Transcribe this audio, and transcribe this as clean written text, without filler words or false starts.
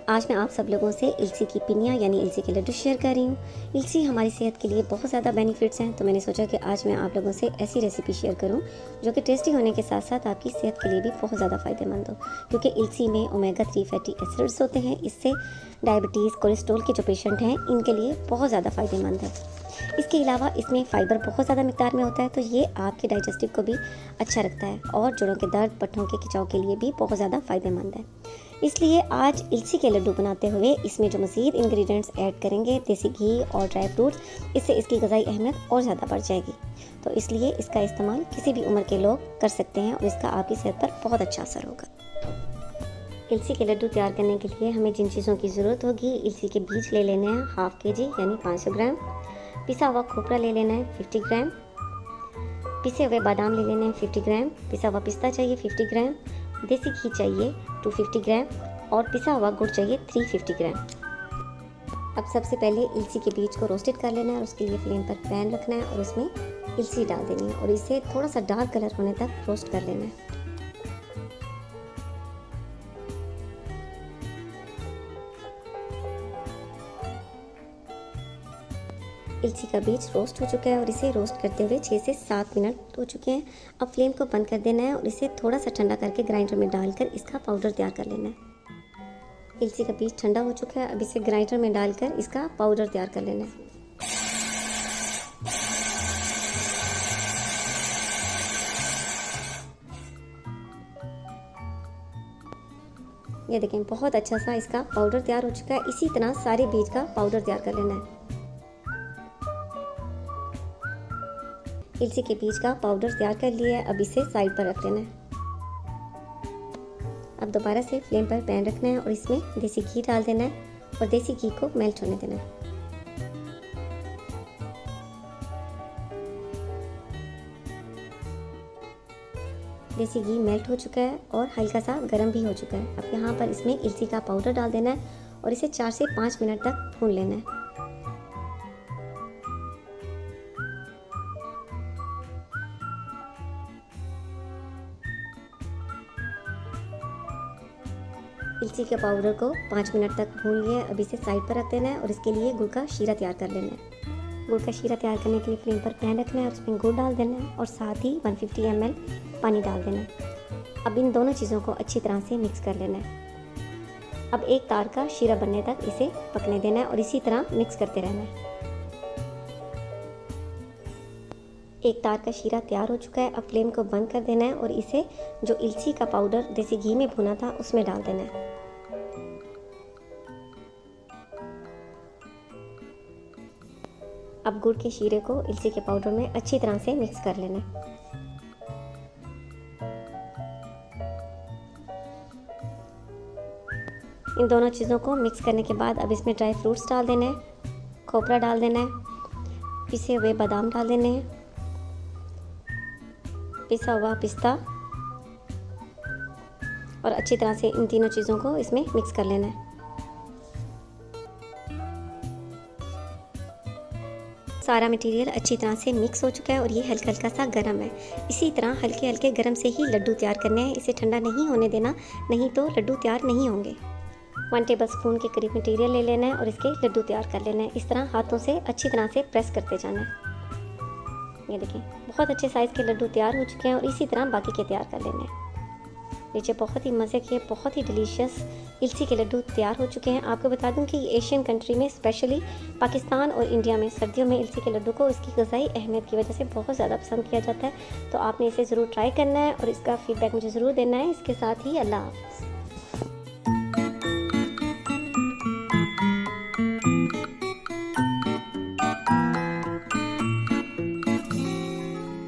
आज मैं आप सब लोगों से इलसी की पिनिया यानी इलसी के लड्डू शेयर कर रही हूँ। इलसी हमारी सेहत के लिए बहुत ज़्यादा बेनिफिट्स हैं, तो मैंने सोचा कि आज मैं आप लोगों से ऐसी रेसिपी शेयर करूँ जो कि टेस्टी होने के साथ साथ आपकी सेहत के लिए भी बहुत ज़्यादा फ़ायदेमंद हो, क्योंकि इलसी में ओमेगा 3 फैटी एसिड्स होते हैं। इससे डायबिटीज़, कोलेस्ट्रॉल के जो पेशेंट हैं इनके लिए बहुत ज़्यादा फ़ायदेमंद है। इसके अलावा इसमें फ़ाइबर बहुत ज़्यादा मिकदार में होता है, तो ये आपके डाइजेस्टिव को भी अच्छा रखता है और जोड़ों के दर्द, पट्टों के खिंचाव के लिए भी बहुत ज़्यादा फ़ायदेमंद है। इसलिए आज इलसी के लड्डू बनाते हुए इसमें जो मज़ीद इंग्रेडिएंट्स ऐड करेंगे, देसी घी और ड्राई फ्रूट्स, इससे इसकी ग़िज़ाई अहमियत और ज़्यादा बढ़ जाएगी। तो इसलिए इसका इस्तेमाल किसी भी उम्र के लोग कर सकते हैं और इसका आपकी सेहत पर बहुत अच्छा असर होगा। इलसी के लड्डू तैयार करने के लिए हमें जिन चीज़ों की ज़रूरत होगी, इलसी के बीज ले लेने हैं 1/2 kg यानी 500 ग्राम, पिसा हुआ खोपरा ले लेना है 50 ग्राम, पिसे हुए बादाम ले लेने हैं 50 ग्राम, पिसा हुआ पिस्ता चाहिए 50 ग्राम, देसी घी चाहिए 250 ग्राम और पिसा हुआ गुड़ चाहिए 350 ग्राम। अब सबसे पहले इलसी के बीज को रोस्टेड कर लेना है और उसके लिए फ्लेम पर पैन रखना है और उसमें इलसी डाल देनी है और इसे थोड़ा सा डार्क कलर होने तक रोस्ट कर लेना है। इलसी का बीज रोस्ट हो चुका है और इसे रोस्ट करते हुए 6 से 7 मिनट हो चुके हैं। अब फ्लेम को बंद कर देना है और इसे थोड़ा सा ठंडा करके ग्राइंडर में डालकर इसका पाउडर तैयार कर लेना है। इलसी का बीज ठंडा हो चुका है, अब इसे ग्राइंडर में डालकर इसका पाउडर तैयार कर लेना है। ये देखें, बहुत अच्छा सा इसका पाउडर तैयार हो चुका है। इसी तरह सारे बीज का पाउडर तैयार कर लेना है। इलसी के बीज का पाउडर तैयार कर लिया है, अब इसे साइड पर रख लेना है। अब दोबारा से फ्लेम पर पैन रखना है और इसमें देसी घी डाल देना है और देसी घी को मेल्ट होने देना है। देसी घी मेल्ट हो चुका है और हल्का सा गर्म भी हो चुका है। अब यहाँ पर इसमें इलसी का पाउडर डाल देना है और इसे 4 से 5 मिनट तक भून लेना है। इलसी के पाउडर को 5 मिनट तक भून लिया है, अब इसे साइड पर रख देना है और इसके लिए गुड़ का शीरा तैयार कर लेना है। गुड़ का शीरा तैयार करने के लिए फ्लेम पर पैन रखना है और उसमें गुड़ डाल देना है और साथ ही 150 ml पानी डाल देना है। अब इन दोनों चीज़ों को अच्छी तरह से मिक्स कर लेना है। अब एक तार का शीरा बनने तक इसे पकने देना है और इसी तरह मिक्स करते रहना है। एक तार का शीरा तैयार हो चुका है, अब फ्लेम को बंद कर देना है और इसे जो इलसी का पाउडर देसी घी में भुना था उसमें डाल देना है। अब गुड़ के शीरे को इलसी के पाउडर में अच्छी तरह से मिक्स कर लेना है। इन दोनों चीज़ों को मिक्स करने के बाद अब इसमें ड्राई फ्रूट्स डाल देना है, खोपरा डाल देना है, पिसे हुए बादाम डाल देने हैं, पिसा हुआ पिस्ता और अच्छी तरह से इन तीनों चीज़ों को इसमें मिक्स कर लेना है। सारा मटेरियल अच्छी तरह से मिक्स हो चुका है और ये हल्का हल्का सा गर्म है। इसी तरह हल्के हल्के गर्म से ही लड्डू तैयार करने हैं, इसे ठंडा नहीं होने देना, नहीं तो लड्डू तैयार नहीं होंगे। 1 टेबलस्पून के करीब मटेरियल ले लेना है और इसके लड्डू तैयार कर लेना है। इस तरह हाथों से अच्छी तरह से प्रेस करते जाना है। ये देखिए, बहुत अच्छे साइज़ के लड्डू तैयार हो चुके हैं और इसी तरह बाकी के तैयार कर लेने हैं। नीचे बहुत ही मज़े के, बहुत ही डिलीशियस इलसी के लड्डू तैयार हो चुके हैं। आपको बता दूं कि एशियन कंट्री में, स्पेशली पाकिस्तान और इंडिया में, सर्दियों में इलसी के लड्डू को इसकी ग़िज़ाई अहमियत की वजह से बहुत ज़्यादा पसंद किया जाता है। तो आपने इसे ज़रूर ट्राई करना है और इसका फ़ीडबैक मुझे ज़रूर देना है। इसके साथ ही अल्लाह हाफ़िज़।